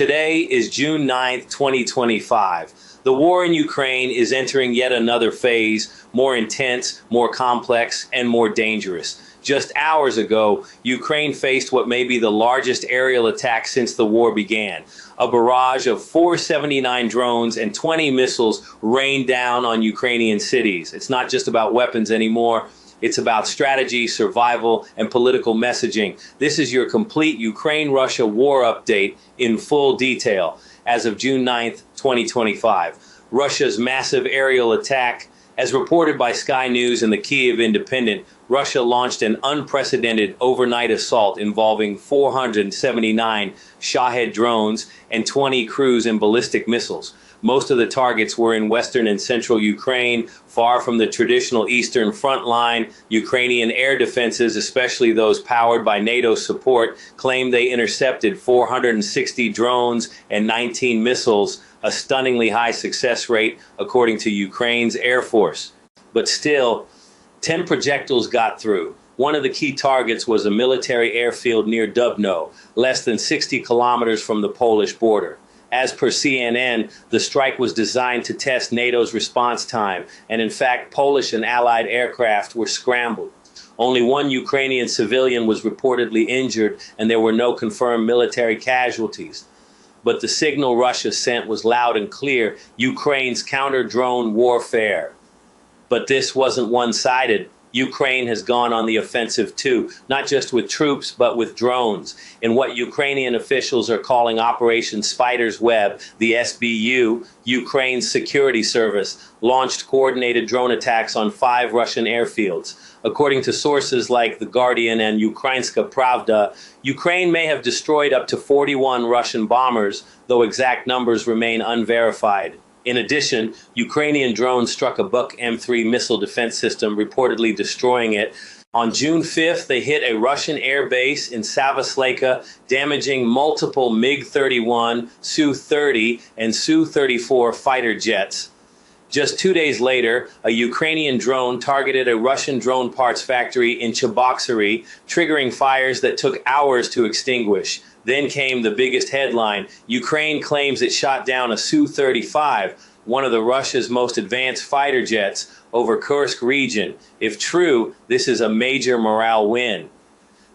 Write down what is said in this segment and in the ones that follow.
Today is June 9th, 2025. The war in Ukraine is entering yet another phase, more intense, more complex, and more dangerous. Just hours ago, Ukraine faced what may be the largest aerial attack since the war began. A barrage of 479 drones and 20 missiles rained down on Ukrainian cities. It's not just about weapons anymore. It's about strategy, survival, and political messaging. This is your complete Ukraine-Russia war update in full detail. As of June 9th, 2025, Russia's massive aerial attack. As reported by Sky News and the Kyiv Independent, Russia launched an unprecedented overnight assault involving 479 Shahed drones and 20 cruise and ballistic missiles. Most of the targets were in western and central Ukraine, far from the traditional eastern front line. Ukrainian air defenses, especially those powered by NATO support, claimed they intercepted 460 drones and 19 missiles, a stunningly high success rate according to Ukraine's Air Force. But still, 10 projectiles got through. One of the key targets was a military airfield near Dubno, less than 60 kilometers from the Polish border. As per CNN, the strike was designed to test NATO's response time, and in fact, Polish and Allied aircraft were scrambled. Only one Ukrainian civilian was reportedly injured, and there were no confirmed military casualties. But the signal Russia sent was loud and clear: Ukraine's counter-drone warfare. But this wasn't one-sided. Ukraine has gone on the offensive too, not just with troops, but with drones. In what Ukrainian officials are calling Operation Spider's Web, the SBU, Ukraine's security service, launched coordinated drone attacks on 5 Russian airfields. According to sources like The Guardian and Ukrainska Pravda, Ukraine may have destroyed up to 41 Russian bombers, though exact numbers remain unverified. In addition, Ukrainian drones struck a Buk M3 missile defense system, reportedly destroying it. On June 5th, they hit a Russian air base in Savoslayka, damaging multiple MiG-31, Su-30, and Su-34 fighter jets. Just 2 days later, a Ukrainian drone targeted a Russian drone parts factory in Cheboksary, triggering fires that took hours to extinguish. Then came the biggest headline: Ukraine claims it shot down a Su-35, one of the Russia's most advanced fighter jets, over Kursk region. If true, this is a major morale win.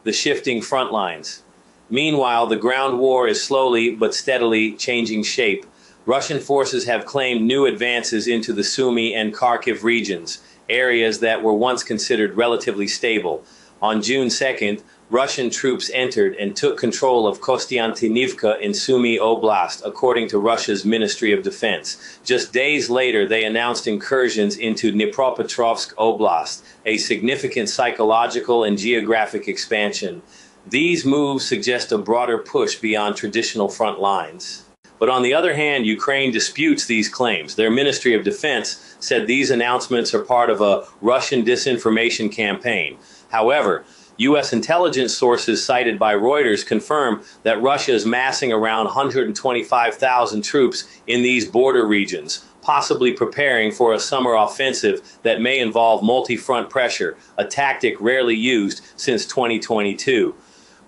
The shifting front lines. Meanwhile, the ground war is slowly but steadily changing shape. Russian forces have claimed new advances into the Sumy and Kharkiv regions, areas that were once considered relatively stable. On June 2nd, Russian troops entered and took control of Kostiantynivka in Sumy Oblast, according to Russia's Ministry of Defense. Just days later, they announced incursions into Dnipropetrovsk Oblast, a significant psychological and geographic expansion. These moves suggest a broader push beyond traditional front lines. But on the other hand, Ukraine disputes these claims. Their Ministry of Defense said these announcements are part of a Russian disinformation campaign. However, U.S. intelligence sources cited by Reuters confirm that Russia is massing around 125,000 troops in these border regions, possibly preparing for a summer offensive that may involve multi-front pressure, a tactic rarely used since 2022.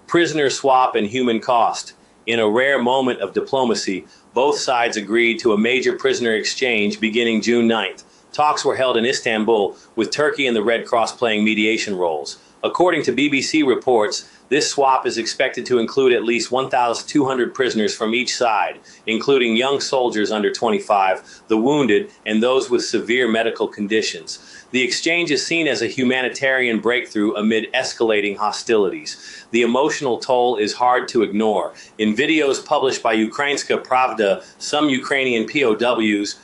Prisoner swap and human cost. In a rare moment of diplomacy, both sides agreed to a major prisoner exchange beginning June 9th. Talks were held in Istanbul, with Turkey and the Red Cross playing mediation roles. According to BBC reports, this swap is expected to include at least 1,200 prisoners from each side, including young soldiers under 25, the wounded, and those with severe medical conditions. The exchange is seen as a humanitarian breakthrough amid escalating hostilities. The emotional toll is hard to ignore. In videos published by Ukrainska Pravda, some Ukrainian POWs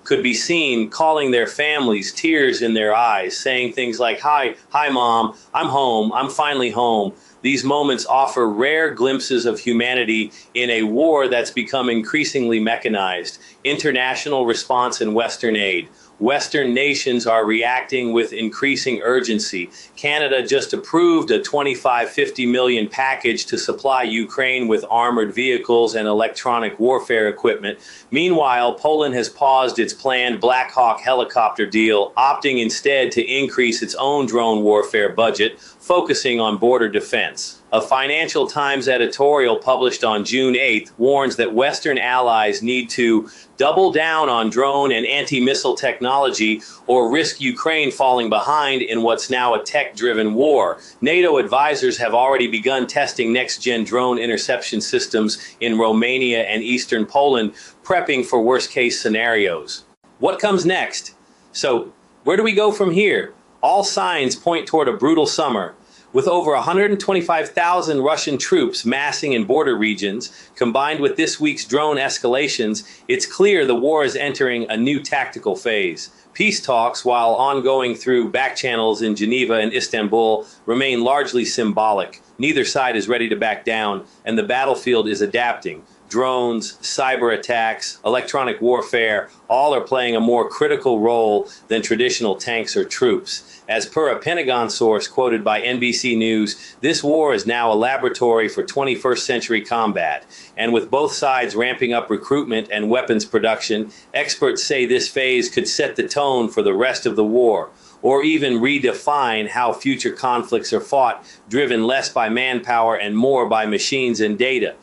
could be seen calling their families, tears in their eyes, saying things like, hi mom, I'm home, I'm finally home. These moments offer rare glimpses of humanity in a war that's become increasingly mechanized. International response and Western aid. Western nations are reacting with increasing urgency. Canada just approved a $25-50 million package to supply Ukraine with armored vehicles and electronic warfare equipment. Meanwhile, Poland has paused its planned Black Hawk helicopter deal, opting instead to increase its own drone warfare budget, focusing on border defense. A Financial Times editorial published on June 8th warns that Western allies need to double down on drone and anti-missile technology or risk Ukraine falling behind in what's now a tech-driven war. NATO advisors have already begun testing next-gen drone interception systems in Romania and eastern Poland, prepping for worst-case scenarios. What comes next? So, where do we go from here? All signs point toward a brutal summer. With over 125,000 Russian troops massing in border regions, combined with this week's drone escalations, it's clear the war is entering a new tactical phase. Peace talks, while ongoing through back channels in Geneva and Istanbul, remain largely symbolic. Neither side is ready to back down, and the battlefield is adapting. Drones, cyber attacks, electronic warfare, all are playing a more critical role than traditional tanks or troops. As per a Pentagon source quoted by NBC News, this war is now a laboratory for 21st century combat. And with both sides ramping up recruitment and weapons production, experts say this phase could set the tone for the rest of the war, or even redefine how future conflicts are fought, driven less by manpower and more by machines and data.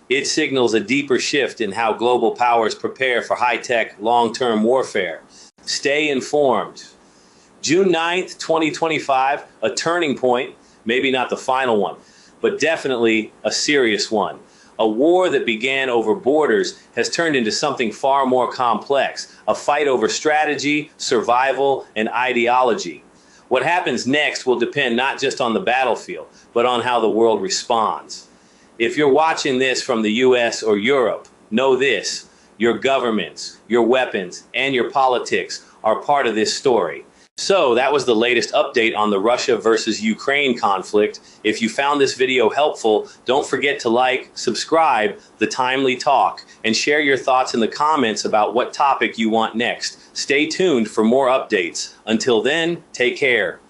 It signals a deeper shift in how global powers prepare for high-tech, long-term warfare. Stay informed. June 9th, 2025, a turning point, maybe not the final one, but definitely a serious one. A war that began over borders has turned into something far more complex, a fight over strategy, survival, and ideology. What happens next will depend not just on the battlefield, but on how the world responds. If you're watching this from the US or Europe, know this: your governments, your weapons, and your politics are part of this story. So that was the latest update on the Russia versus Ukraine conflict. If you found this video helpful, don't forget to like, subscribe, The Timely Talk, and share your thoughts in the comments about what topic you want next. Stay tuned for more updates. Until then, take care.